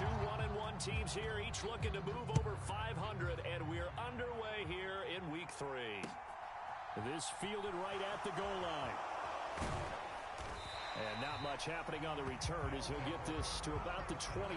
Two 1-1 teams here, each looking to move over 500, and we're underway here in week 3. This fielded right at the goal line. And not much happening on the return as he'll get this to about the 23.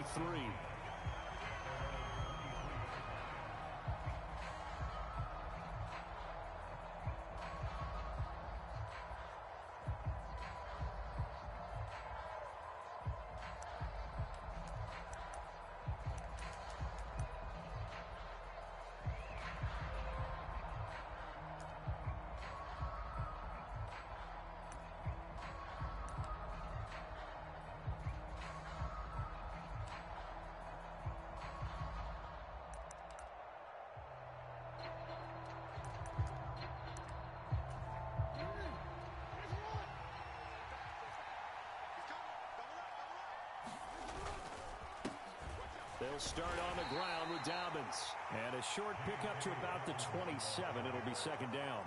They'll start on the ground with Dobbins. And a short pickup to about the 27. It'll be second down.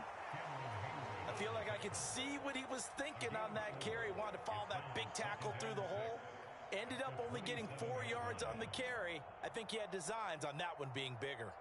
I feel like I could see what he was thinking on that carry. Wanted to follow that big tackle through the hole. Ended up only getting 4 yards on the carry. I think he had designs on that one being bigger.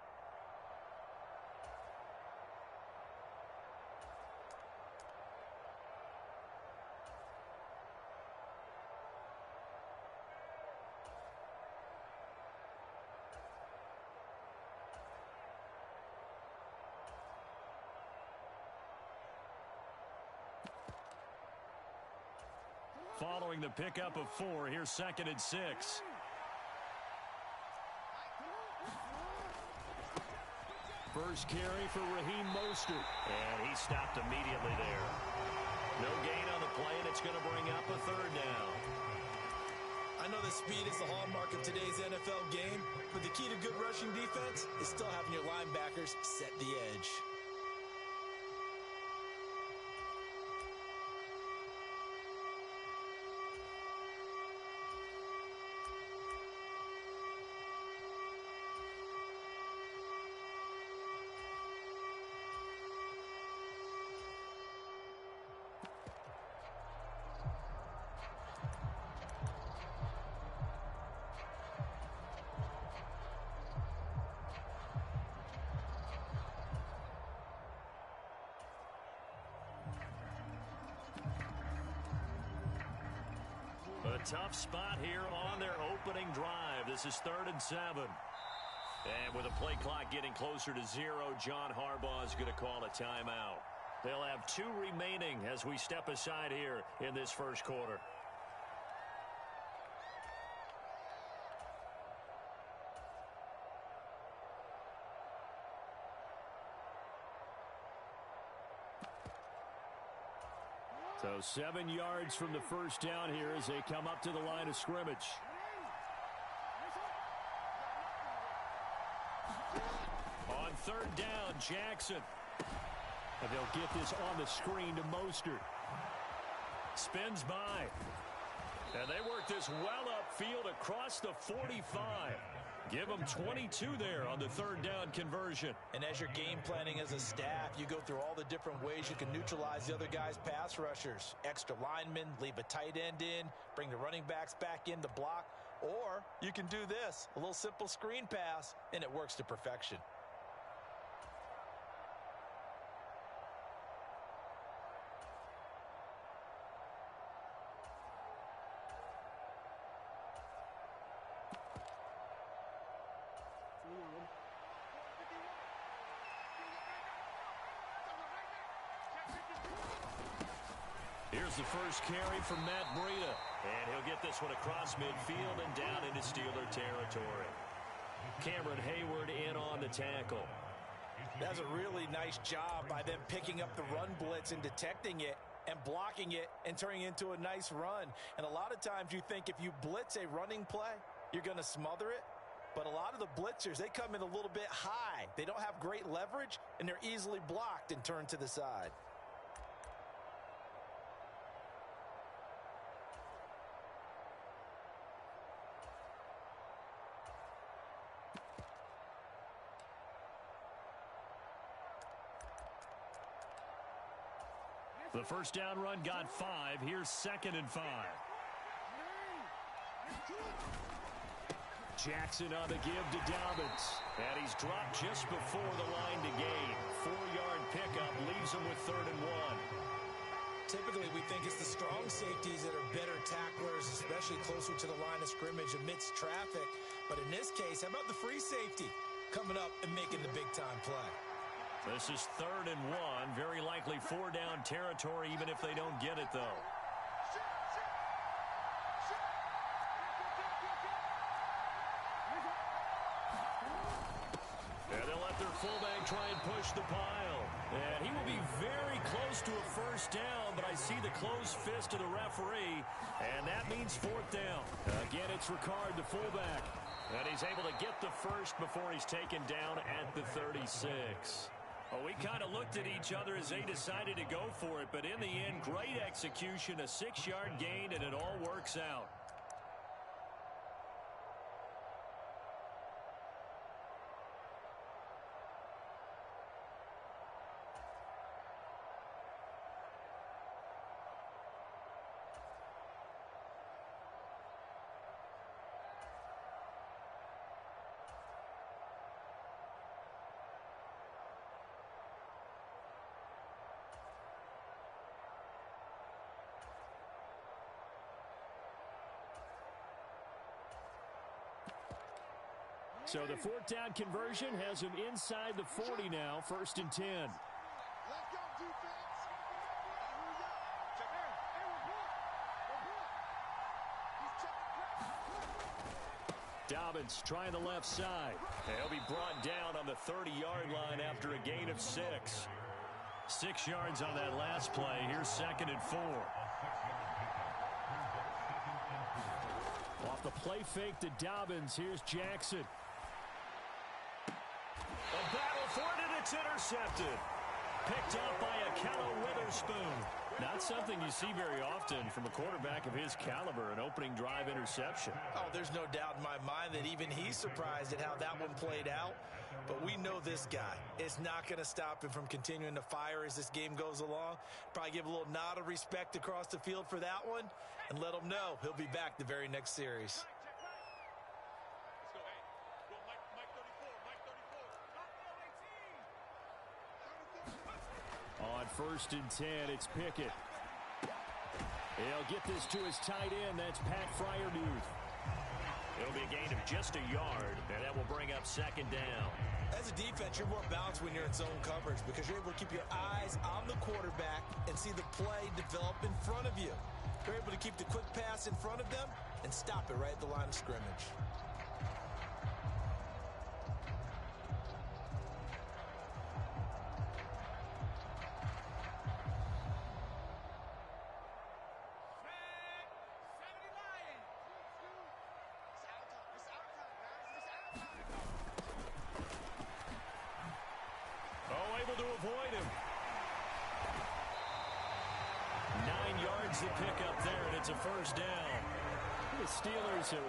Following the pickup of 4, here's 2nd and 6. First carry for Raheem Mostert. And he stopped immediately there. No gain on the play, and it's going to bring up a 3rd down. I know the speed is the hallmark of today's NFL game, but the key to good rushing defense is still having your linebackers set the edge. A tough spot here on their opening drive. This is 3rd and 7. And with the play clock getting closer to 0, John Harbaugh is going to call a timeout. They'll have 2 remaining as we step aside here in this first quarter. So 7 yards from the first down here as they come up to the line of scrimmage. On 3rd down, Jackson. And they'll get this on the screen to Mostert. Spins by. And they work this well upfield across the 45. Give them 22 there on the 3rd down conversion. And as you're game planning as a staff, you go through all the different ways you can neutralize the other guy's pass rushers. Extra linemen, leave a tight end in, bring the running backs back in to block. Or you can do this, a little simple screen pass, and it works to perfection. Here's the first carry from Matt Breida. And he'll get this one across midfield and down into Steeler territory. Cameron Hayward in on the tackle. That's a really nice job by them picking up the run blitz and detecting it and blocking it and turning it into a nice run. And a lot of times you think if you blitz a running play, you're going to smother it. But a lot of the blitzers, they come in a little bit high. They don't have great leverage, and they're easily blocked and turned to the side. The first down run got 5. Here's 2nd and 5. Jackson on the give to Dobbins. And he's dropped just before the line to gain. 4-yard pickup leaves him with 3rd and 1. Typically, we think it's the strong safeties that are better tacklers, especially closer to the line of scrimmage amidst traffic. But in this case, how about the free safety coming up and making the big-time play? This is 3rd and 1. Very likely 4-down territory, even if they don't get it, though. And they'll let their fullback try and push the pile. And he will be very close to a 1st down, but I see the closed fist of the referee, and that means 4th down. Again, it's Ricard, the fullback. And he's able to get the first before he's taken down at the 36. Well, we kind of looked at each other as they decided to go for it, but in the end, great execution, a 6-yard gain, and it all works out. So the 4th down conversion has him inside the 40 now, 1st and 10. Let's go, defense. Dobbins trying the left side. He'll be brought down on the 30-yard line after a gain of 6. 6 yards on that last play. Here's 2nd and 4. Off the play fake to Dobbins, here's Jackson. A battle for it, and it's intercepted. Picked up by Akello Witherspoon. Not something you see very often from a quarterback of his caliber, an opening drive interception. Oh, there's no doubt in my mind that even he's surprised at how that one played out. But we know this guy. It's not going to stop him from continuing to fire as this game goes along. Probably give a little nod of respect across the field for that one and let him know he'll be back the very next series. On 1st and 10, it's Pickett. He'll get this to his tight end. That's Pat Fryermuth. It'll be a gain of just a yard, and that will bring up 2nd down. As a defense, you're more balanced when you're in zone coverage because you're able to keep your eyes on the quarterback and see the play develop in front of you. You're able to keep the quick pass in front of them and stop it right at the line of scrimmage. To avoid him. 9 yards to pick up there, and it's a 1st down. The Steelers at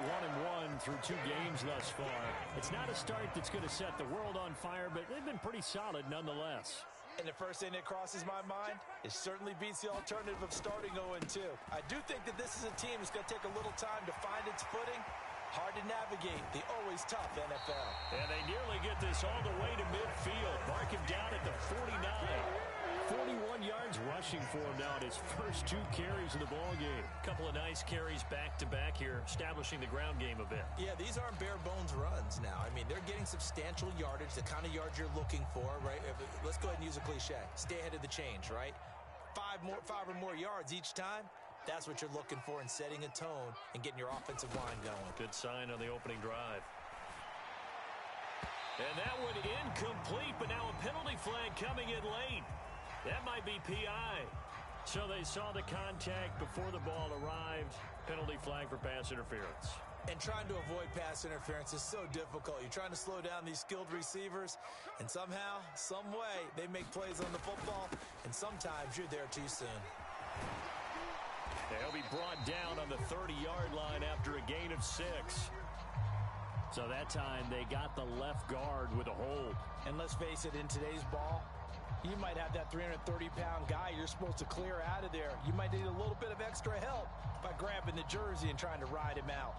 1-1 through 2 games thus far. It's not a start that's going to set the world on fire, but they've been pretty solid nonetheless. And the first thing that crosses my mind, it certainly beats the alternative of starting 0-2. I do think that this is a team that's going to take a little time to find its footing. Hard to navigate the always tough NFL. And they nearly get this all the way to midfield. Mark him down at the 49. 41 yards rushing for him now in his first 2 carries of the ballgame. Couple of nice carries back-to-back here, establishing the ground game a bit. Yeah, these aren't bare-bones runs now. I mean, they're getting substantial yardage, the kind of yards you're looking for, right? Let's go ahead and use a cliche. Stay ahead of the change, right? 5 or more yards each time. That's what you're looking for in setting a tone and getting your offensive line going. Good sign on the opening drive. And that one incomplete, but now a penalty flag coming in late. That might be PI. So they saw the contact before the ball arrived. Penalty flag for pass interference. And trying to avoid pass interference is so difficult. You're trying to slow down these skilled receivers, and somehow, some way, they make plays on the football, and sometimes you're there too soon. They'll be brought down on the 30-yard line after a gain of 6. So that time they got the left guard with a hold. And let's face it, in today's ball, you might have that 330-pound guy you're supposed to clear out of there. You might need a little bit of extra help by grabbing the jersey and trying to ride him out.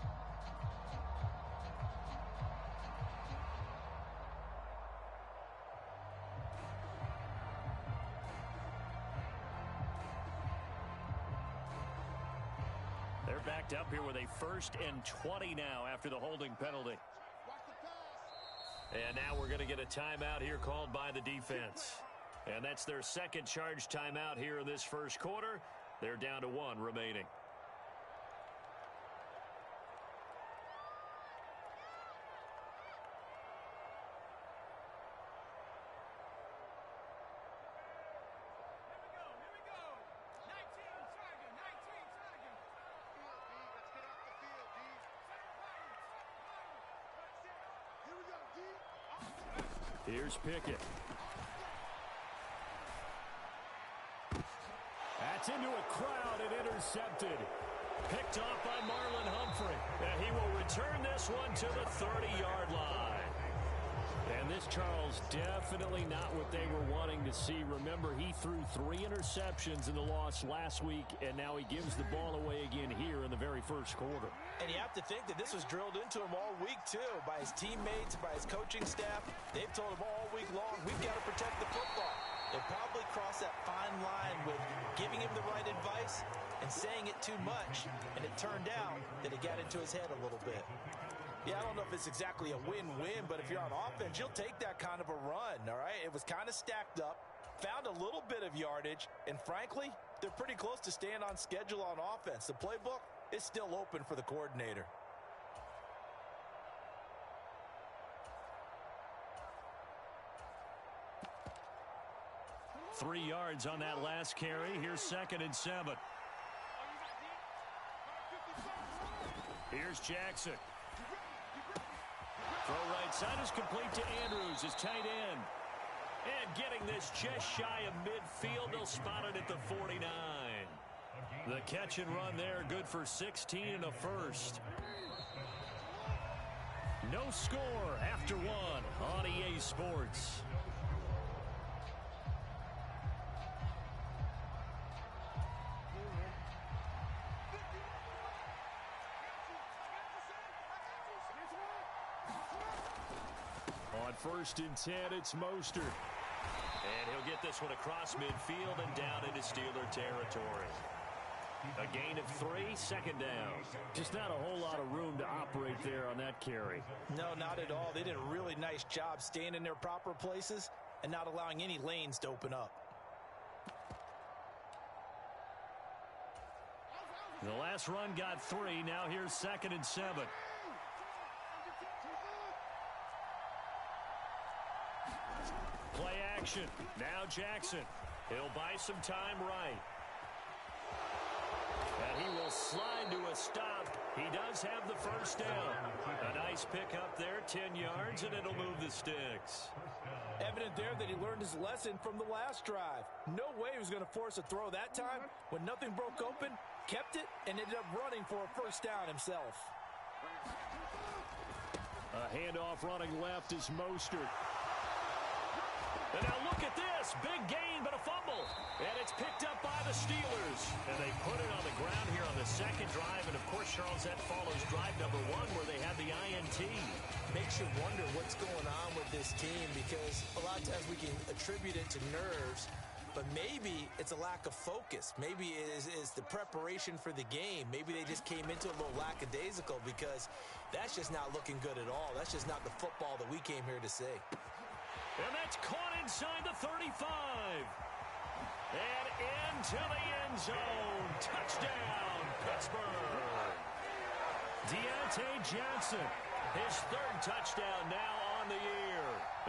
They're backed up here with a 1st and 20 now after the holding penalty. And now we're going to get a timeout here called by the defense. And that's their second charge timeout here in this first quarter. They're down to 1 remaining. Here's Pickett. That's into a crowd and intercepted. Picked off by Marlon Humphrey. And he will return this one to the 30-yard line. And this, Charles, definitely not what they were wanting to see. Remember, he threw 3 interceptions in the loss last week, and now he gives the ball away again here in the very first quarter. And you have to think that this was drilled into him all week, too, by his teammates, by his coaching staff. They've told him all week long, we've got to protect the football. They probably crossed that fine line with giving him the right advice and saying it too much, and it turned out that it got into his head a little bit. Yeah, I don't know if it's exactly a win-win, but if you're on offense, you'll take that kind of a run, all right? It was kind of stacked up, found a little bit of yardage, and frankly, they're pretty close to staying on schedule on offense. The playbook is still open for the coordinator. Three yards on that last carry. Here's 2nd and 7. Here's Jackson. Throw right side is complete to Andrews, his tight end. And getting this just shy of midfield, they'll spot it at the 49. The catch and run there, good for 16 and a first. No score after 1 on EA Sports. On 1st and 10, it's Mostert. And he'll get this one across midfield and down into Steeler territory. A gain of 3, 2nd down. Just not a whole lot of room to operate there on that carry. No, not at all. They did a really nice job staying in their proper places and not allowing any lanes to open up. The last run got 3. Now here's 2nd and 7. Play action. Now Jackson. He'll buy some time right. And he will slide to a stop. He does have the first down. A nice pickup there, 10 yards, and it'll move the sticks. Evident there that he learned his lesson from the last drive. No way he was going to force a throw that time. When nothing broke open, kept it, and ended up running for a first down himself. A handoff running left is Mostert. And now look at this. Big gain, but a fumble. And it's picked up by the Steelers. And they put it on the ground here on the second drive. And, of course, Charles, that follows drive number 1 where they had the INT. Makes you wonder what's going on with this team because a lot of times we can attribute it to nerves, but maybe it's a lack of focus. Maybe it is the preparation for the game. Maybe they just came into a little lackadaisical because that's just not looking good at all. That's just not the football that we came here to see. And that's caught inside the 35. And into the end zone. Touchdown, Pittsburgh. Deontay Johnson, his 3rd touchdown now on the year.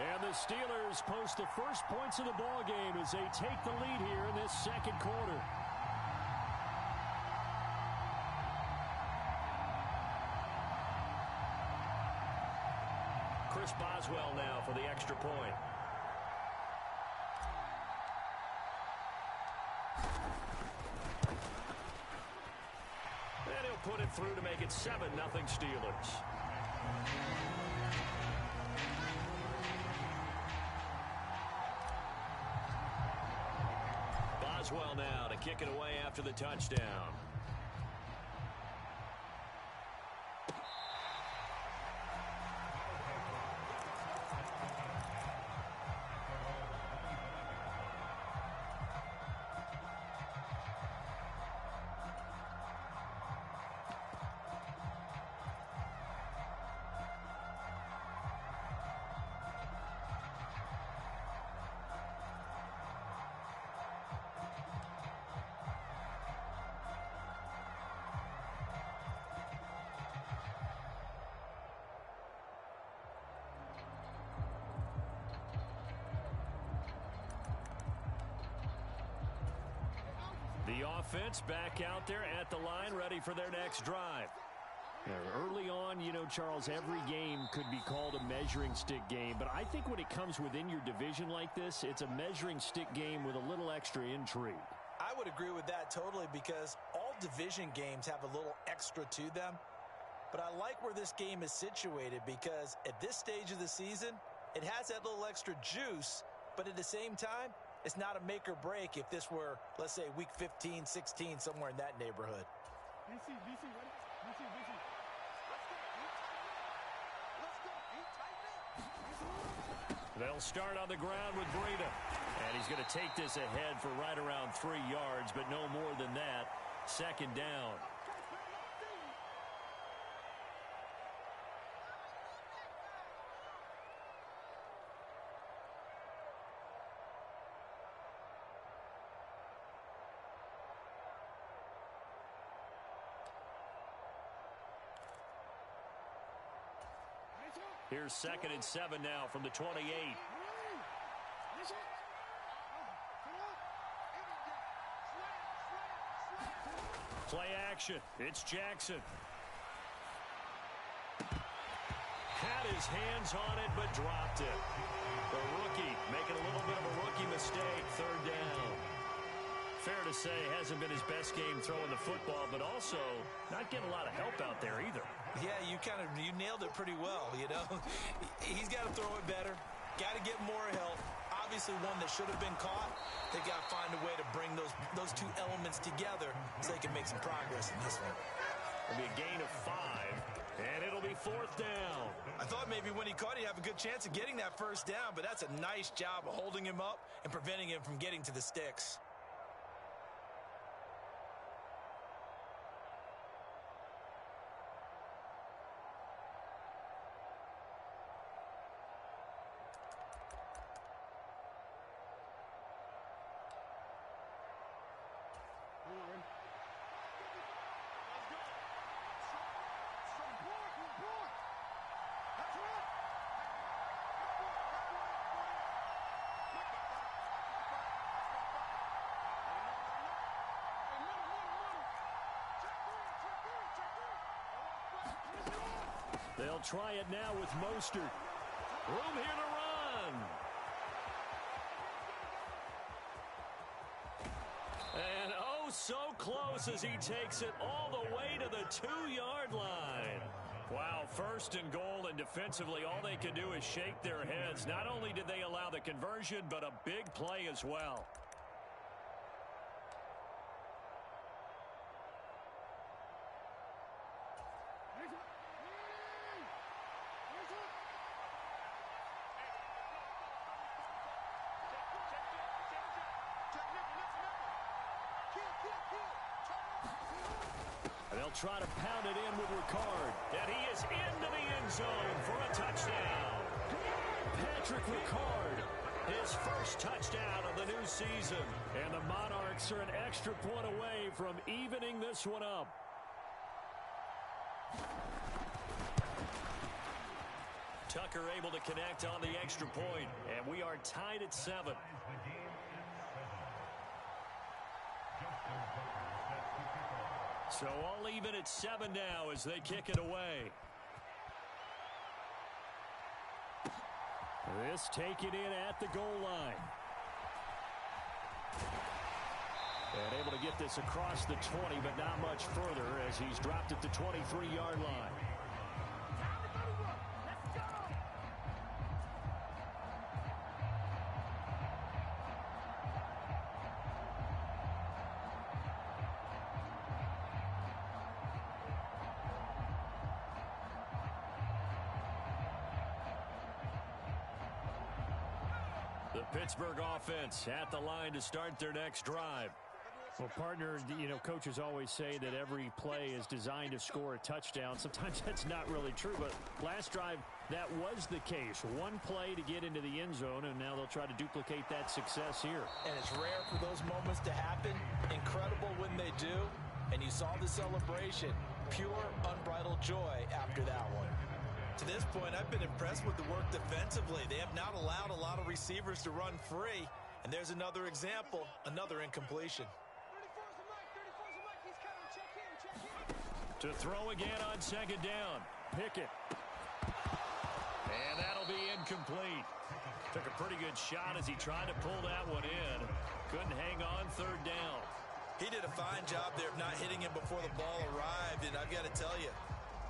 And the Steelers post the first points of the ball game as they take the lead here in this second quarter. Chris Boswell now for the extra point. And he'll put it through to make it 7-0 Steelers. Boswell now to kick it away after the touchdown. The offense back out there at the line, ready for their next drive. Early on, you know, Charles, every game could be called a measuring stick game, but I think when it comes within your division like this, it's a measuring stick game with a little extra intrigue. I would agree with that totally, because all division games have a little extra to them. But I like where this game is situated, because at this stage of the season, it has that little extra juice, but at the same time, it's not a make or break if this were, let's say, week 15, 16, somewhere in that neighborhood. DC, ready? DC. They'll start on the ground with Breida. And he's going to take this ahead for right around 3 yards, but no more than that. Second down. Here's 2nd and 7 now from the 28. Play action. It's Jackson. Had his hands on it, but dropped it. The rookie making a little bit of a rookie mistake. 3rd down. Fair to say, hasn't been his best game throwing the football, but also not getting a lot of help out there either. Yeah, you nailed it pretty well, you know. He's got to throw it better. Got to get more help. Obviously one that should have been caught. They got to find a way to bring those two elements together so they can make some progress in this one. It'll be a gain of 5, and it'll be 4th down. I thought maybe when he caught, he'd have a good chance of getting that 1st down, but that's a nice job of holding him up and preventing him from getting to the sticks. They'll try it now with Mostert. Room here to run. And oh, so close as he takes it all the way to the 2-yard line. Wow, 1st and goal, and defensively all they can do is shake their heads. Not only did they allow the conversion, but a big play as well. They'll try to pound it in with Ricard. And he is into the end zone for a touchdown. Patrick Ricard, his first touchdown of the new season. And the Monarchs are an extra point away from evening this one up. Tucker able to connect on the extra point. And we are tied at 7. So all even at 7 now as they kick it away. This taken in at the goal line. And able to get this across the 20, but not much further as he's dropped at the 23-yard line. The Pittsburgh offense at the line to start their next drive. Well, partner, you know, coaches always say that every play is designed to score a touchdown. Sometimes that's not really true, but last drive, that was the case. One play to get into the end zone, and now they'll try to duplicate that success here. And it's rare for those moments to happen. Incredible when they do. And you saw the celebration. Pure, unbridled joy after that one. To this point, I've been impressed with the work defensively. They have not allowed a lot of receivers to run free. And there's another example, another incompletion. To throw again on second down. Pickett. And that'll be incomplete. Took a pretty good shot as he tried to pull that one in. Couldn't hang on third down. He did a fine job there of not hitting him before the ball arrived, and I've got to tell you,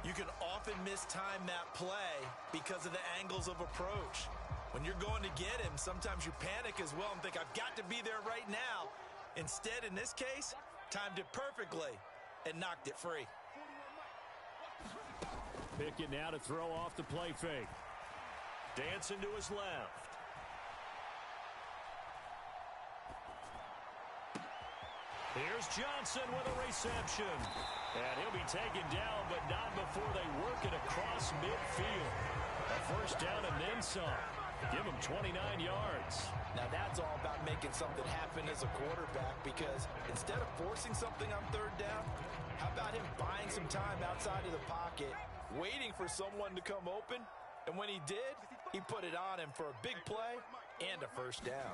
you can often mistime that play because of the angles of approach. When you're going to get him, sometimes you panic as well and think, I've got to be there right now. Instead, in this case, timed it perfectly and knocked it free. Pickett now to throw off the play fake. Dancing to his left. Here's Johnson with a reception. And he'll be taken down, but not before they work it across midfield. A first down and then some. Give him 29 yards. Now that's all about making something happen as a quarterback, because instead of forcing something on third down, how about him buying some time outside of the pocket, waiting for someone to come open, and when he did, he put it on him for a big play and a first down.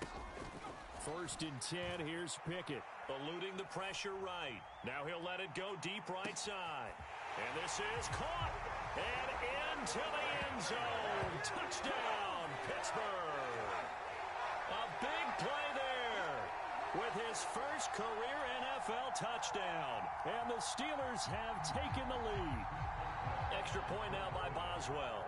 First and 10, here's Pickett, eluding the pressure right. Now he'll let it go deep right side. And this is caught, and into the end zone. Touchdown, Pittsburgh. A big play there with his first career NFL touchdown. And the Steelers have taken the lead. Extra point now by Boswell.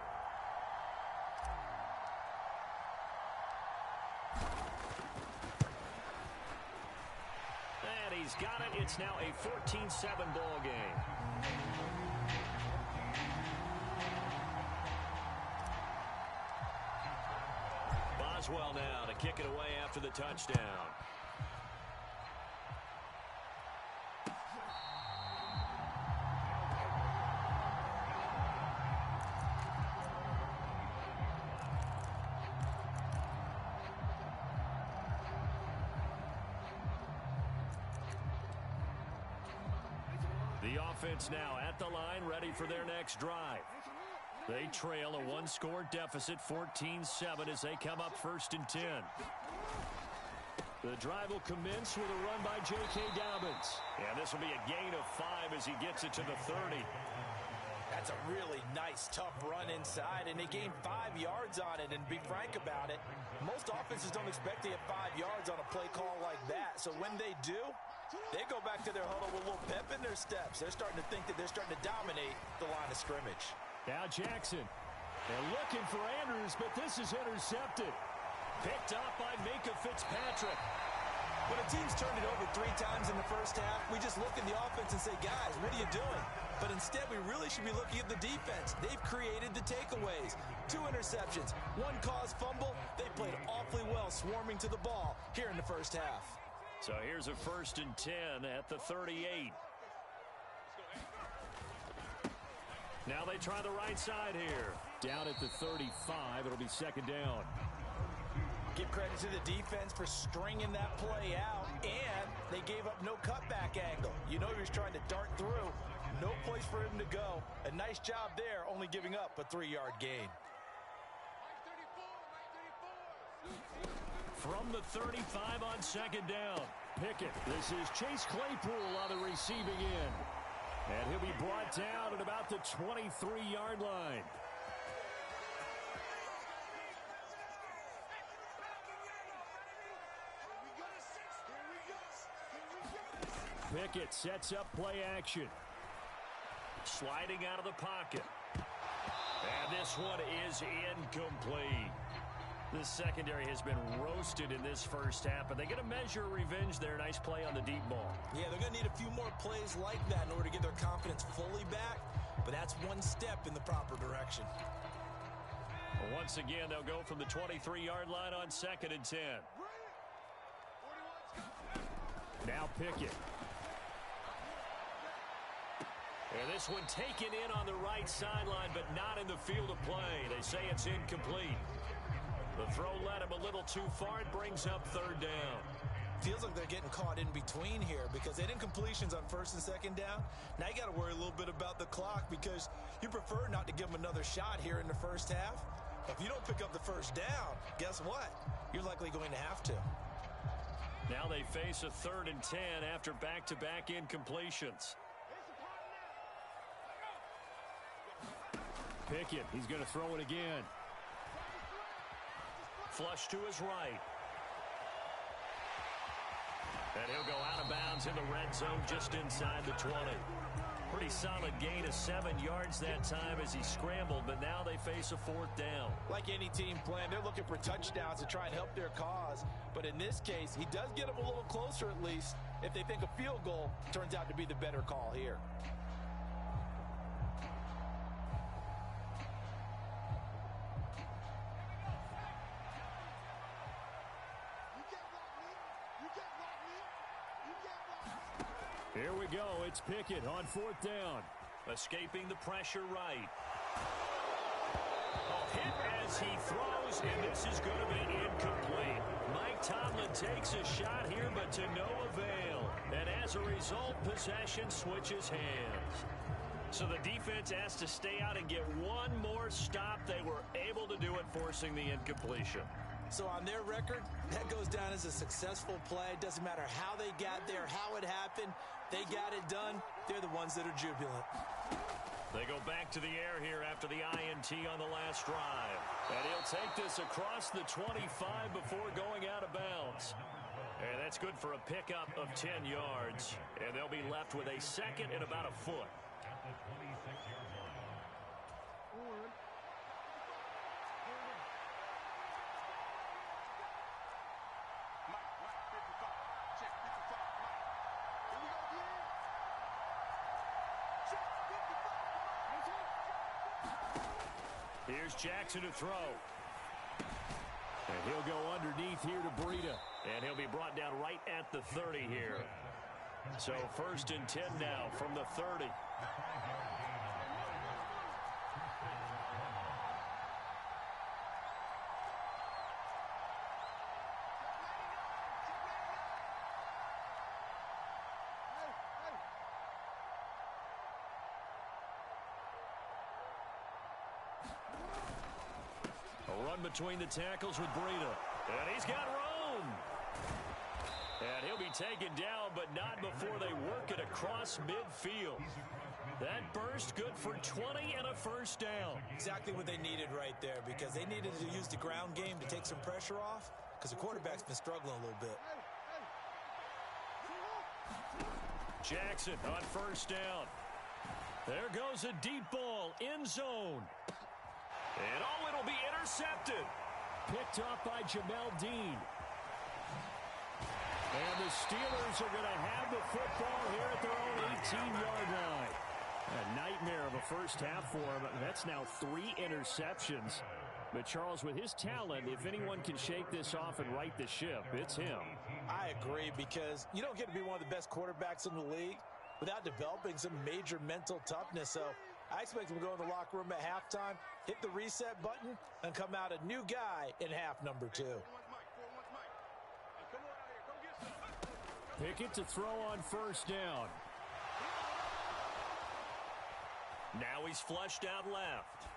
And he's got it. It's now a 14-7 ball game. Boswell now to kick it away after the touchdown. The offense now at the line, ready for their next drive. They trail a one-score deficit, 14-7, as they come up first and 10. The drive will commence with a run by J.K. Dobbins. And this will be a gain of 5 as he gets it to the 30. That's a really nice, tough run inside, and they gained 5 yards on it. And be frank about it, most offenses don't expect to get 5 yards on a play call like that. So when they do, they go back to their huddle with a little pep in their steps. They're starting to think that they're starting to dominate the line of scrimmage. Now Jackson. They're looking for Andrews, but this is intercepted. Picked up by Minka Fitzpatrick. When a team's turned it over 3 times in the first half, we just look at the offense and say, guys, what are you doing? But instead, we really should be looking at the defense. They've created the takeaways. 2 interceptions, 1 caused fumble. They played awfully well swarming to the ball here in the first half. So here's a first and 10 at the 38. Now they try the right side here. Down at the 35, it'll be second down. Give credit to the defense for stringing that play out, and they gave up no cutback angle. You know he was trying to dart through. No place for him to go. A nice job there, only giving up a 3-yard gain. From the 35 on second down, Pickett. This is Chase Claypool on the receiving end. And he'll be brought down at about the 23-yard line. Pickett sets up play action. Sliding out of the pocket. And this one is incomplete. The secondary has been roasted in this first half, but they get a measure of revenge there. Nice play on the deep ball. Yeah, they're going to need a few more plays like that in order to get their confidence fully back, but that's one step in the proper direction. Well, once again, they'll go from the 23-yard line on second and 10. Now Pickett. And this one taken in on the right sideline, but not in the field of play. They say it's incomplete. The throw led him a little too far. It brings up third down. Feels like they're getting caught in between here because they did incompletions on first and second down. Now you got to worry a little bit about the clock because you prefer not to give them another shot here in the first half. If you don't pick up the first down, guess what? You're likely going to have to. Now they face a third and 10 after back-to-back incompletions. Pickett, he's going to throw it again. Flush to his right. And he'll go out of bounds in the red zone just inside the 20. Pretty solid gain of 7 yards that time as he scrambled, but now they face a 4th down. Like any team plan, they're looking for touchdowns to try and help their cause. But in this case, he does get them a little closer at least if they think a field goal turns out to be the better call here. Here we go. It's Pickett on 4th down. Escaping the pressure right. Hit as he throws, and this is going to be incomplete. Mike Tomlin takes a shot here, but to no avail. And as a result, possession switches hands. So the defense has to stay out and get one more stop. They were able to do it, forcing the incompletion. So on their record, that goes down as a successful play. It doesn't matter how they got there, how it happened. They got it done. They're the ones that are jubilant. They go back to the air here after the INT on the last drive. And he'll take this across the 25 before going out of bounds. And that's good for a pickup of 10 yards. And they'll be left with a 2nd and about a foot. Here's Jackson to throw. And he'll go underneath here to Breida. And he'll be brought down right at the 30 here. So 1st and 10 now from the 30. Between the tackles with Breida. And he's got room. And he'll be taken down, but not before they work it across midfield. That burst good for 20 and a 1st down. Exactly what they needed right there, because they needed to use the ground game to take some pressure off, because the quarterback's been struggling a little bit. Jackson on 1st down. There goes a deep ball, end zone. And it'll be intercepted. Picked up by Jamel Dean. And the Steelers are going to have the football here at their own 18-yard line. A nightmare of a first half for him. That's now 3 interceptions. But Charles, with his talent, if anyone can shake this off and right the ship, it's him. I agree, because you don't get to be one of the best quarterbacks in the league without developing some major mental toughness. So I expect him to go in the locker room at halftime, hit the reset button, and come out a new guy in half number 2. Pickett to throw on 1st down. Now he's flushed out left.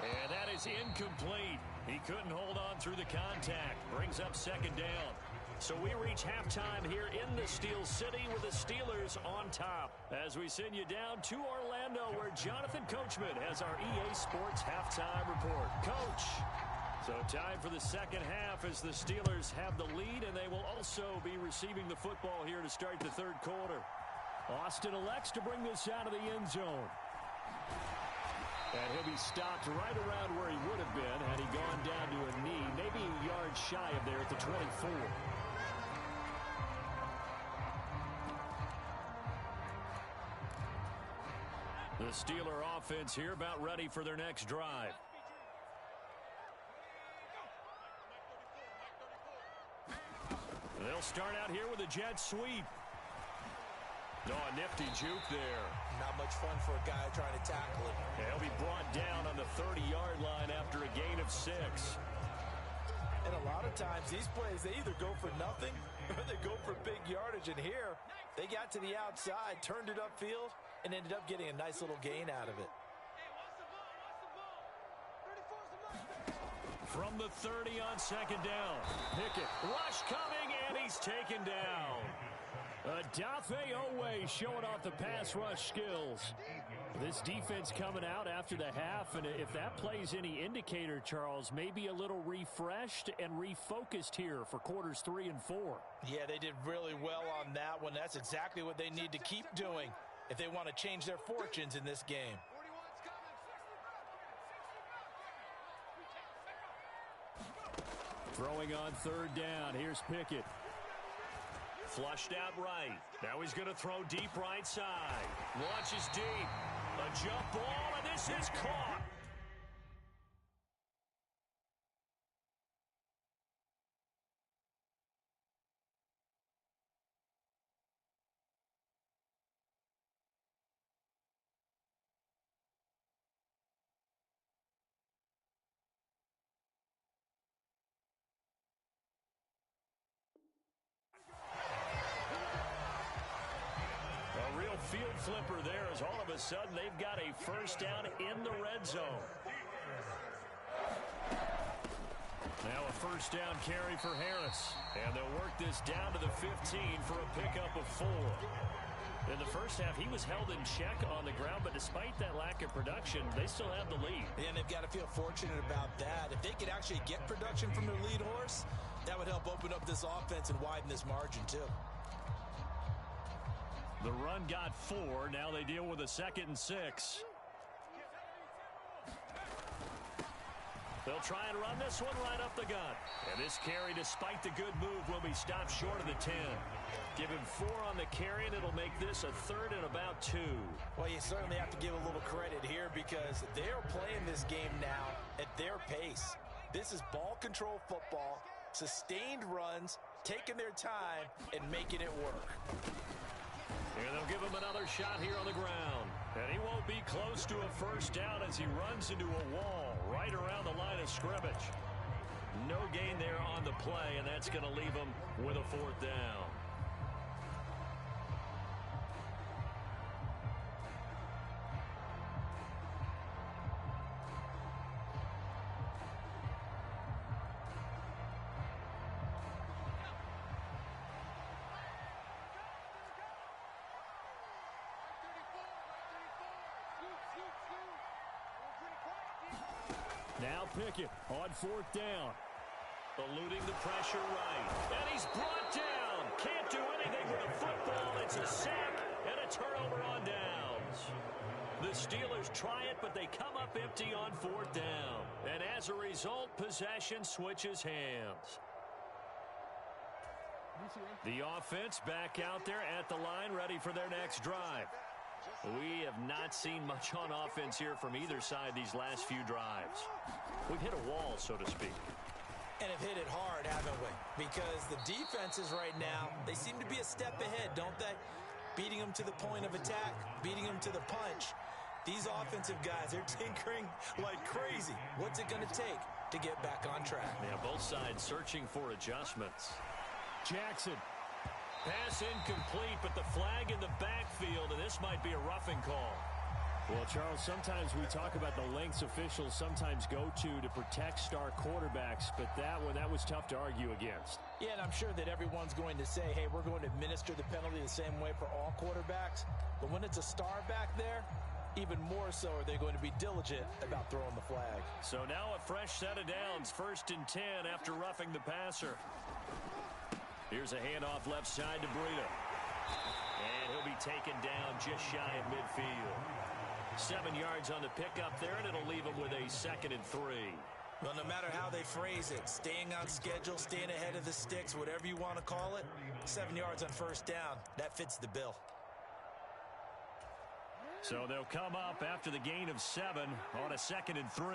And that is incomplete. He couldn't hold on through the contact. Brings up 2nd down. So we reach halftime here in the Steel City with the Steelers on top. As we send you down to Orlando, where Jonathan Coachman has our EA Sports halftime report. Coach. So time for the 2nd half as the Steelers have the lead, and they will also be receiving the football here to start the 3rd quarter. Austin elects to bring this out of the end zone. And he'll be stopped right around where he would have been had he gone down to a knee, maybe a yard shy of there at the 24. The Steeler offense here about ready for their next drive. They'll start out here with a jet sweep. Oh, a nifty juke there. Not much fun for a guy trying to tackle it. He'll be brought down on the 30-yard line after a gain of 6. And a lot of times, these plays, they either go for nothing or they go for big yardage. And here, they got to the outside, turned it upfield, and ended up getting a nice little gain out of it. From the 30 on 2nd down. Pickett, rush coming, and he's taken down. Adafe Owe showing off the pass rush skills. This defense coming out after the half, and if that plays any indicator, Charles, maybe a little refreshed and refocused here for quarters 3 and 4. Yeah, they did really well on that one. That's exactly what they need to keep doing if they want to change their fortunes in this game. Throwing on third down. Here's Pickett. Flushed out right. Now he's going to throw deep right side. Launches deep. A jump ball, and this is caught. A real field flipper there as all of a sudden they've got a first down in the red zone. Now a first down carry for Harris. And they'll work this down to the 15 for a pickup of 4. In the first half, he was held in check on the ground, but despite that lack of production, they still have the lead. And they've got to feel fortunate about that. If they could actually get production from their lead horse, that would help open up this offense and widen this margin too. The run got 4. Now they deal with a 2nd and 6. They'll try and run this one right up the gut. And this carry, despite the good move, will be stopped short of the 10. Give him 4 on the carry, and it'll make this a 3rd and about 2. Well, you certainly have to give a little credit here because they're playing this game now at their pace. This is ball control football, sustained runs, taking their time, and making it work. And they'll give him another shot here on the ground. And he won't be close to a first down as he runs into a wall right around the line of scrimmage. No gain there on the play, and that's going to leave him with a 4th down. Now Pickett on 4th down. Eluding the pressure right. And he's brought down. Can't do anything with the football. It's a sack and a turnover on downs. The Steelers try it, but they come up empty on 4th down. And as a result, possession switches hands. The offense back out there at the line, ready for their next drive. We have not seen much on offense here from either side these last few drives. We've hit a wall, so to speak. And have hit it hard, haven't we? Because the defenses right now, they seem to be a step ahead, don't they? Beating them to the point of attack, beating them to the punch. These offensive guys, they're tinkering like crazy. What's it going to take to get back on track? Yeah, both sides searching for adjustments. Jackson. Pass incomplete, but the flag in the backfield, and this might be a roughing call. Well, Charles, sometimes we talk about the lengths officials sometimes go to protect star quarterbacks, but that one, that was tough to argue against. Yeah, and I'm sure that everyone's going to say, hey, we're going to administer the penalty the same way for all quarterbacks. But when it's a star back there, even more so are they going to be diligent about throwing the flag. So now a fresh set of downs, 1st and 10 after roughing the passer. Here's a handoff left side to Breida. And he'll be taken down just shy of midfield. 7 yards on the pickup there, and it'll leave him with a 2nd and 3. Well, no matter how they phrase it, staying on schedule, staying ahead of the sticks, whatever you want to call it, 7 yards on 1st down, that fits the bill. So they'll come up after the gain of 7 on a 2nd and 3.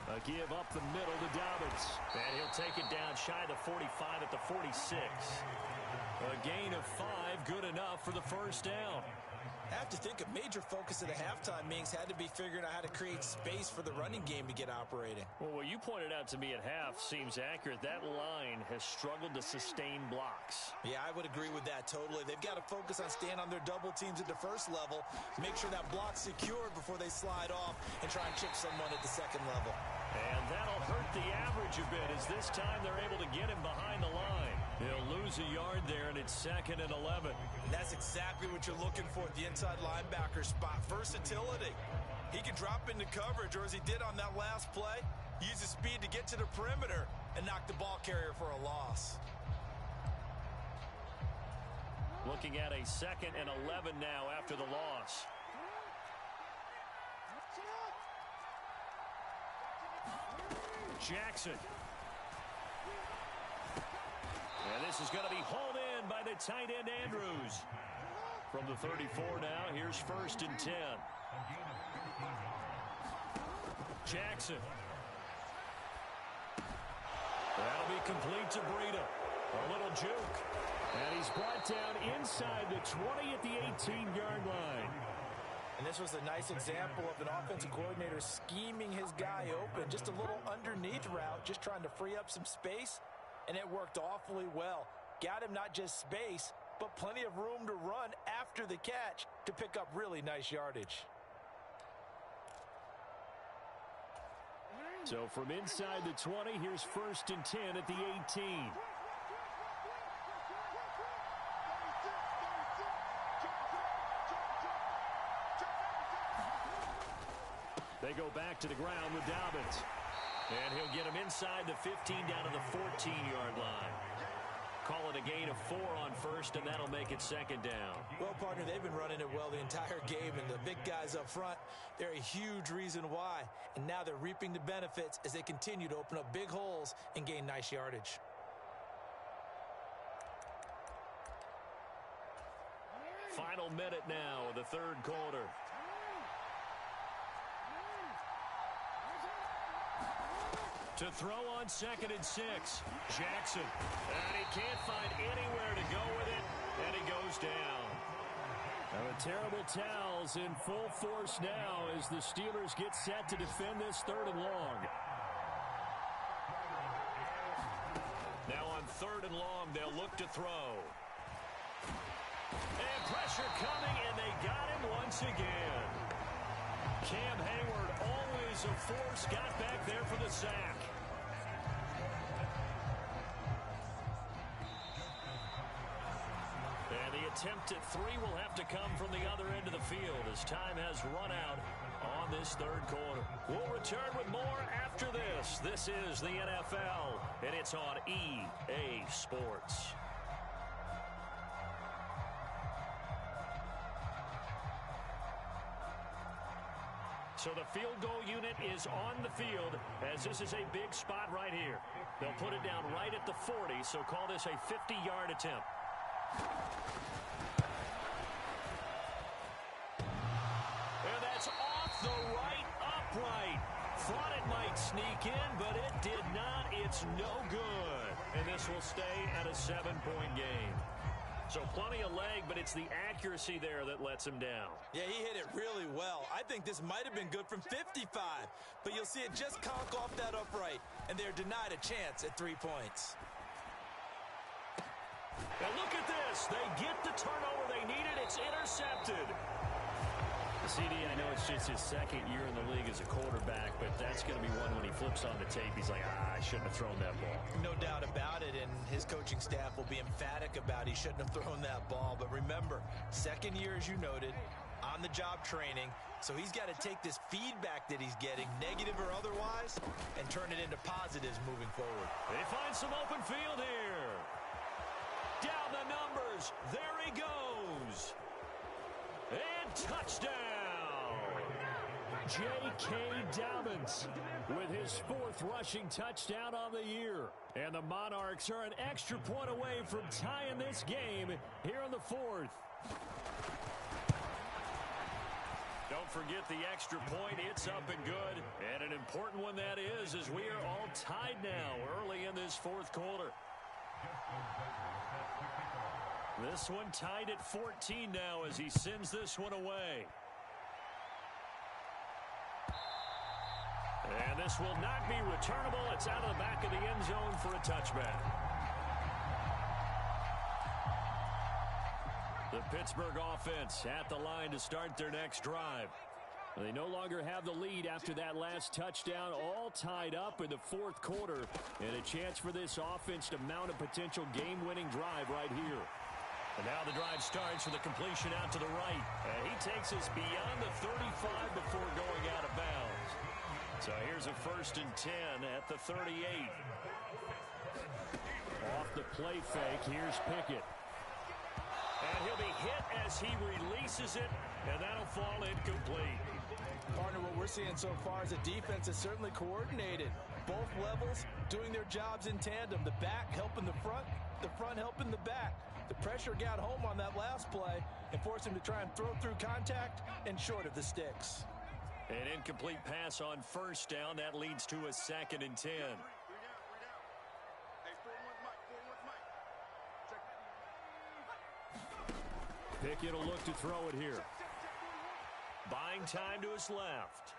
A give up the middle to Dobbins. And he'll take it down shy of the 45 at the 46. A gain of 5, good enough for the 1st down. I have to think a major focus of the halftime meetings had to be figuring out how to create space for the running game to get operating. Well, what you pointed out to me at half seems accurate. That line has struggled to sustain blocks. Yeah, I would agree with that totally. They've got to focus on staying on their double teams at the 1st level, make sure that block's secured before they slide off and try and chip someone at the 2nd level. And that'll hurt the average a bit as this time they're able to get him behind the line. He'll lose a yard there, and it's 2nd and 11. And that's exactly what you're looking for at the inside linebacker spot. Versatility. He can drop into coverage, or as he did on that last play, use his speed to get to the perimeter and knock the ball carrier for a loss. Looking at a 2nd and 11 now after the loss. Jackson. And this is going to be hauled in by the tight end Andrews. From the 34 now, here's 1st and 10. Jackson. That'll be complete to Breida. A little juke. And he's brought down inside the 20 at the 18-yard line. And this was a nice example of an offensive coordinator scheming his guy open. Just a little underneath route, just trying to free up some space. And it worked awfully well. Got him not just space, but plenty of room to run after the catch to pick up really nice yardage. So from inside the 20, here's 1st and 10 at the 18. They go back to the ground with Dobbins. And he'll get him inside the 15 down to the 14-yard line. Call it a gain of 4 on 1st, and that'll make it 2nd down. Well, partner, they've been running it well the entire game, and the big guys up front, they're a huge reason why. And now they're reaping the benefits as they continue to open up big holes and gain nice yardage. Final minute now of the 3rd quarter. To throw on 2nd and 6. Jackson. And he can't find anywhere to go with it. And he goes down. Now the terrible towels in full force now as the Steelers get set to defend this 3rd and long. Now on 3rd and long, they'll look to throw. And pressure coming, and they got him once again. Cam Hayward, always a force, got back there for the sack. And the attempt at 3 will have to come from the other end of the field as time has run out on this 3rd quarter. We'll return with more after this. This is the NFL, and it's on EA Sports. So the field goal unit is on the field as this is a big spot right here. They'll put it down right at the 40, so call this a 50-yard attempt. And that's off the right upright. Thought it might sneak in, but it did not. It's no good. And this will stay at a 7-point game. So plenty of leg, but it's the accuracy there that lets him down. Yeah, he hit it really well. I think this might have been good from 55, but you'll see it just conk off that upright, and they're denied a chance at 3 points. Now look at this. They get the turnover they needed. It's intercepted. CD, I know it's just his 2nd year in the league as a quarterback, but that's going to be one when he flips on the tape. He's like, I shouldn't have thrown that ball. No doubt about it, and his coaching staff will be emphatic about he shouldn't have thrown that ball. But remember, 2nd year, as you noted, on-the-job training, so he's got to take this feedback that he's getting, negative or otherwise, and turn it into positives moving forward. They find some open field here. Down the numbers. There he goes. And touchdown. J.K. Dobbins with his 4th rushing touchdown on the year. And the Monarchs are an extra point away from tying this game here in the 4th. Don't forget the extra point. It's up and good. And an important one that is, as we are all tied now early in this 4th quarter. This one tied at 14 now as he sends this one away. And this will not be returnable. It's out of the back of the end zone for a touchback. The Pittsburgh offense at the line to start their next drive. They no longer have the lead after that last touchdown, all tied up in the fourth quarter, and a chance for this offense to mount a potential game-winning drive right here. And now the drive starts with a completion out to the right. And he takes us beyond the 35 before going out of bounds. So here's a 1st and 10 at the 38. Off the play fake, here's Pickett. And he'll be hit as he releases it, and that'll fall incomplete. Partner, what we're seeing so far is a defense is certainly coordinated. Both levels doing their jobs in tandem. The back helping the front helping the back. The pressure got home on that last play and forced him to try and throw through contact and short of the sticks. An incomplete pass on 1st down. That leads to a 2nd and 10. Pickett will look to throw it here. Buying time to his left.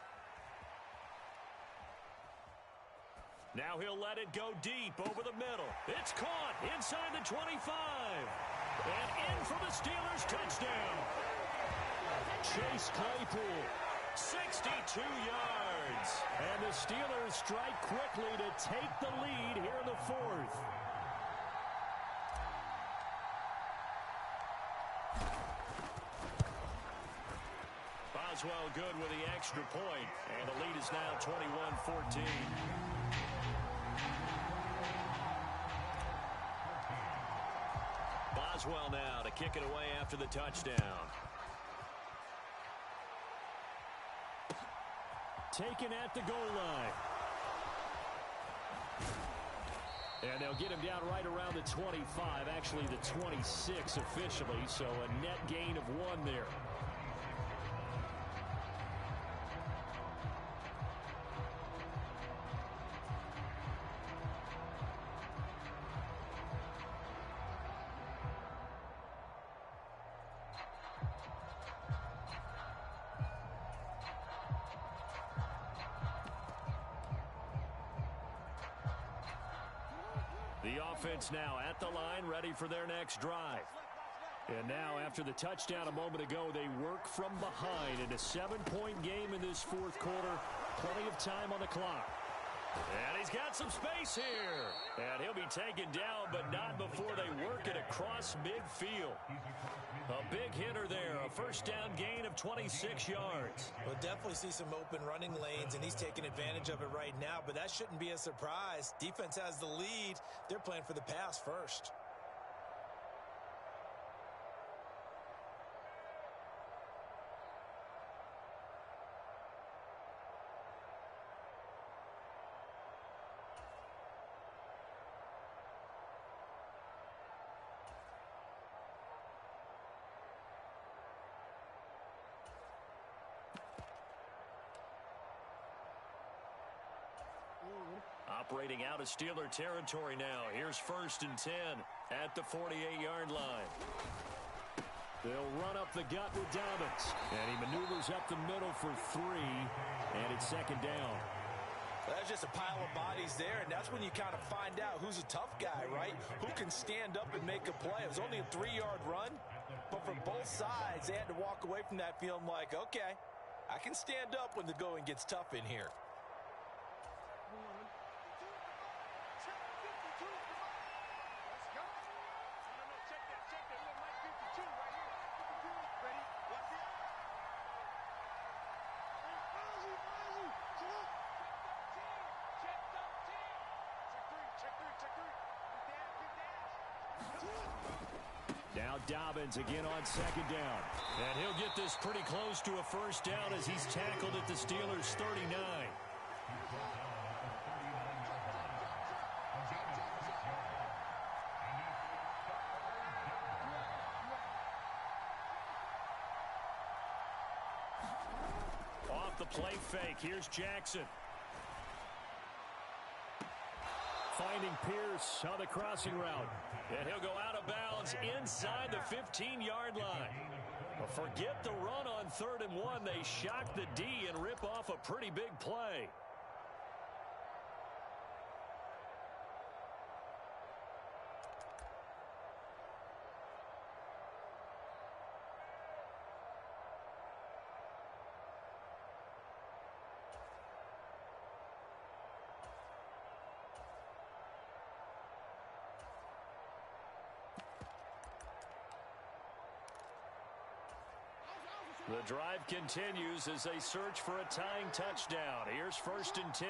Now he'll let it go deep over the middle. It's caught inside the 25. And in for the Steelers touchdown. Chase Claypool, 62 yards. And the Steelers strike quickly to take the lead here in the 4th. Boswell good with the extra point, and the lead is now 21-14. Boswell now to kick it away after the touchdown. Taken at the goal line. And they'll get him down right around the 25, actually the 26 officially, so a net gain of 1 there. The offense now at the line, ready for their next drive. And now, after the touchdown a moment ago, they work from behind in a 7-point game in this 4th quarter. Plenty of time on the clock. And he's got some space here. And he'll be taken down, but not before they work it across midfield. A big hitter there, a 1st down gain of 26 yards. We'll definitely see some open running lanes, and he's taking advantage of it right now, but that shouldn't be a surprise. Defense has the lead. They're playing for the pass first. Operating out of Steeler territory now. Here's 1st and 10 at the 48-yard line. They'll run up the gut with Dobbins. And he maneuvers up the middle for 3. And it's 2nd down. That's just a pile of bodies there, and that's when you kind of find out who's a tough guy, right? Who can stand up and make a play. It was only a 3-yard run, but for both sides, they had to walk away from that feeling like, okay, I can stand up when the going gets tough in here. Now Dobbins again on 2nd down. And he'll get this pretty close to a 1st down as he's tackled at the Steelers' 39. Off the play fake, here's Jackson. Finding Pierce on the crossing route. And he'll go out of bounds inside the 15-yard line. But forget the run on 3rd and 1. They shock the D and rip off a pretty big play. The drive continues as they search for a tying touchdown. Here's 1st and 10.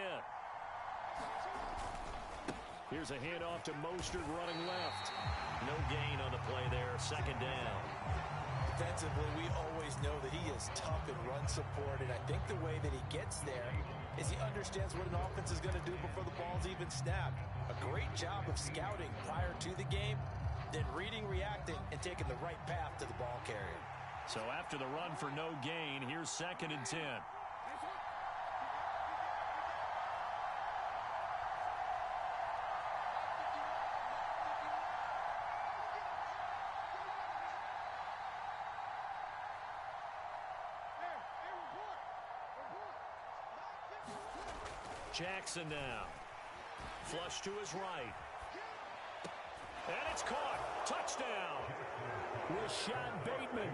Here's a handoff to Mostert running left. No gain on the play there. 2nd down. Defensively, we always know that he is tough in run support, and I think the way that he gets there is he understands what an offense is going to do before the ball's even snapped. A great job of scouting prior to the game, then reading, reacting, and taking the right path to the ball carrier. So after the run for no gain, here's 2nd and 10. Jackson now. Flush to his right. And it's caught. Touchdown. Rashad Bateman.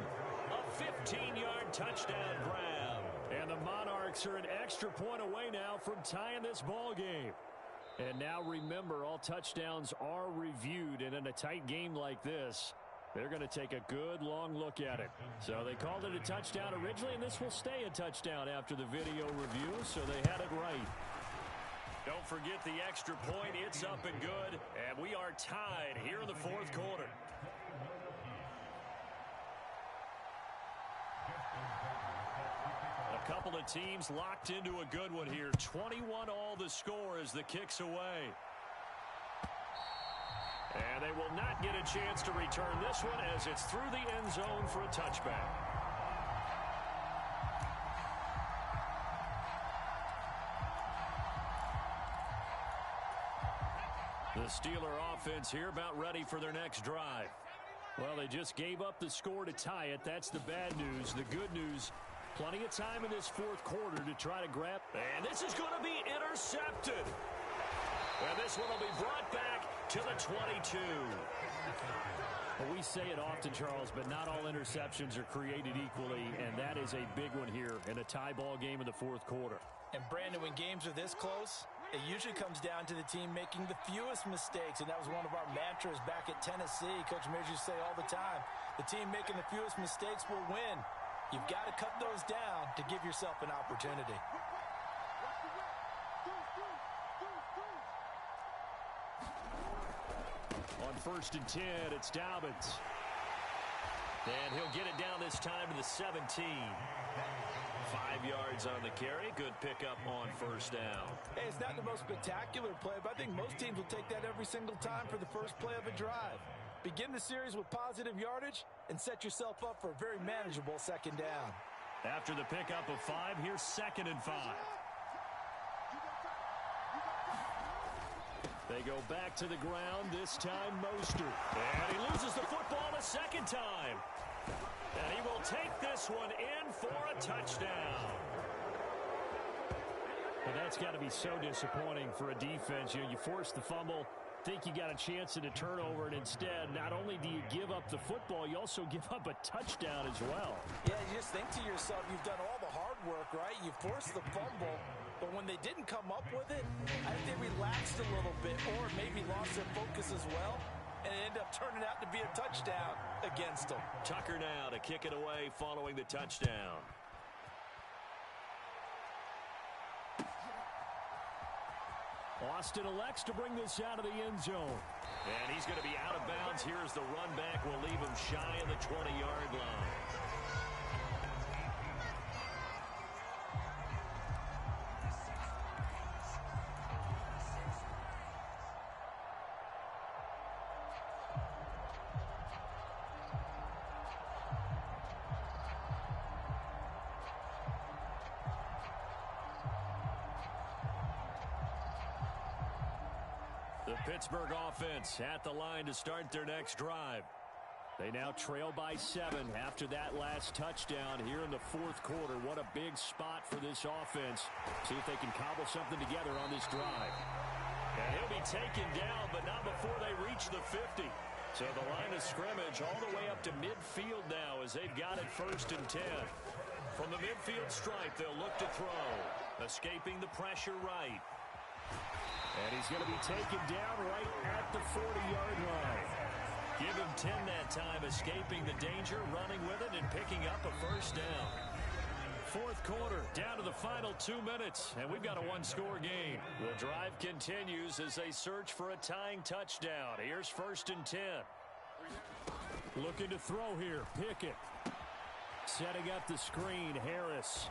A 15-yard touchdown grab. And the Monarchs are an extra point away now from tying this ball game. And now remember, all touchdowns are reviewed. And in a tight game like this, they're going to take a good long look at it. So they called it a touchdown originally, and this will stay a touchdown after the video review. So they had it right. Don't forget the extra point. It's up and good. And we are tied here in the 4th quarter. A couple of teams locked into a good one here. 21 all the score as the kick's away. And they will not get a chance to return this one as it's through the end zone for a touchback. The Steeler offense here about ready for their next drive. Well, they just gave up the score to tie it. That's the bad news. The good news, plenty of time in this 4th quarter to try to grab. And this is going to be intercepted. And this one will be brought back to the 22. Well, we say it often, Charles, but not all interceptions are created equally, and that is a big one here in a tie ball game in the 4th quarter. And Brandon, when games are this close, it usually comes down to the team making the fewest mistakes, and that was one of our mantras back at Tennessee. Coach Mears used to say all the time, the team making the fewest mistakes will win. You've got to cut those down to give yourself an opportunity. On 1st and 10, it's Dobbins. And he'll get it down this time to the 17. 5 yards on the carry. Good pickup on 1st down. Hey, it's not the most spectacular play, but I think most teams will take that every single time for the first play of a drive. Begin the series with positive yardage and set yourself up for a very manageable 2nd down. After the pickup of 5, here's 2nd and 5. They go back to the ground, this time Mostert. And he loses the football a 2nd time. And he will take this one in for a touchdown. But that's got to be so disappointing for a defense. You know, you force the fumble, think you got a chance at a turnover, and instead, not only do you give up the football, you also give up a touchdown as well. Yeah, you just think to yourself, you've done all the hard work, right? You forced the fumble, but when they didn't come up with it, I think they relaxed a little bit or maybe lost their focus as well, and it ended up turning out to be a touchdown against them. Tucker now to kick it away following the touchdown. Austin elects to bring this out of the end zone. And he's going to be out of bounds. Here's the run back. Will leave him shy of the 20-yard line. The Pittsburgh offense at the line to start their next drive. They now trail by 7 after that last touchdown here in the 4th quarter. What a big spot for this offense. See if they can cobble something together on this drive. And he'll be taken down, but not before they reach the 50. So the line of scrimmage all the way up to midfield now as they've got it 1st and 10. From the midfield stripe, they'll look to throw. Escaping the pressure right. And he's going to be taken down right at the 40-yard line. Give him 10 that time escaping the danger, running with it, and picking up a first down. Fourth quarter, down to the final 2 minutes, and we've got a one-score game. The drive continues as they search for a tying touchdown. Here's 1st and 10. Looking to throw here, Pickett. Setting up the screen, Harris.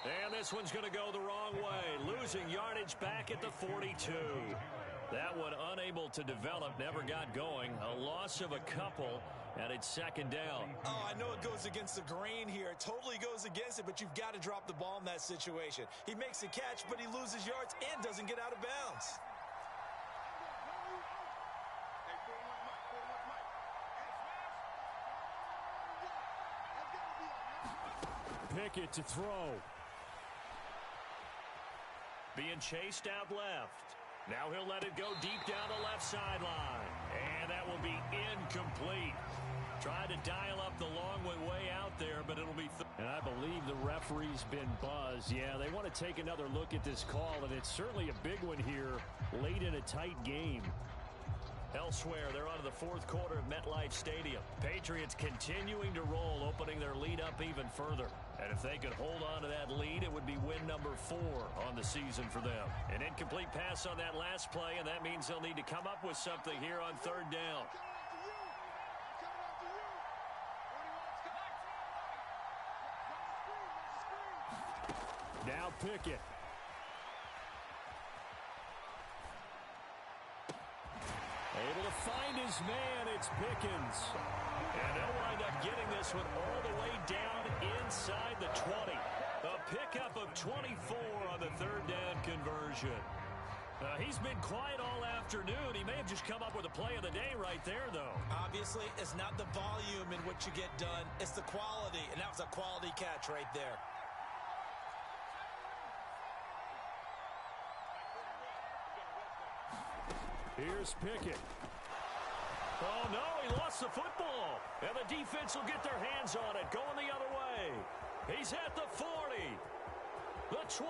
And this one's going to go the wrong way, losing yardage back at the 42. That one unable to develop, never got going. A loss of a couple, and it's 2nd down. Oh, I know it goes against the grain here. It totally goes against it, but you've got to drop the ball in that situation. He makes a catch, but he loses yards and doesn't get out of bounds. Pickett to throw. Being chased out left. Now he'll let it go deep down the left sideline. And that will be incomplete. Tried to dial up the long way out there, but it'll be... And I believe the referee's been buzzed. Yeah, they want to take another look at this call, and it's certainly a big one here late in a tight game. Elsewhere, they're on to the 4th quarter of MetLife Stadium. Patriots continuing to roll, opening their lead up even further. And if they could hold on to that lead, it would be win number 4 on the season for them. An incomplete pass on that last play, and that means they'll need to come up with something here on 3rd down. Now Pickett. Able to find his man, it's Pickens. And they'll wind up getting this one all the way down inside the 20. A pickup of 24 on the 3rd down conversion. He's been quiet all afternoon. He may have just come up with a play of the day right there, though. Obviously, it's not the volume in which you get done. It's the quality, and that was a quality catch right there. Here's Pickett. Oh, no, he lost the football. And the defense will get their hands on it, going the other way. He's at the 40. The 20.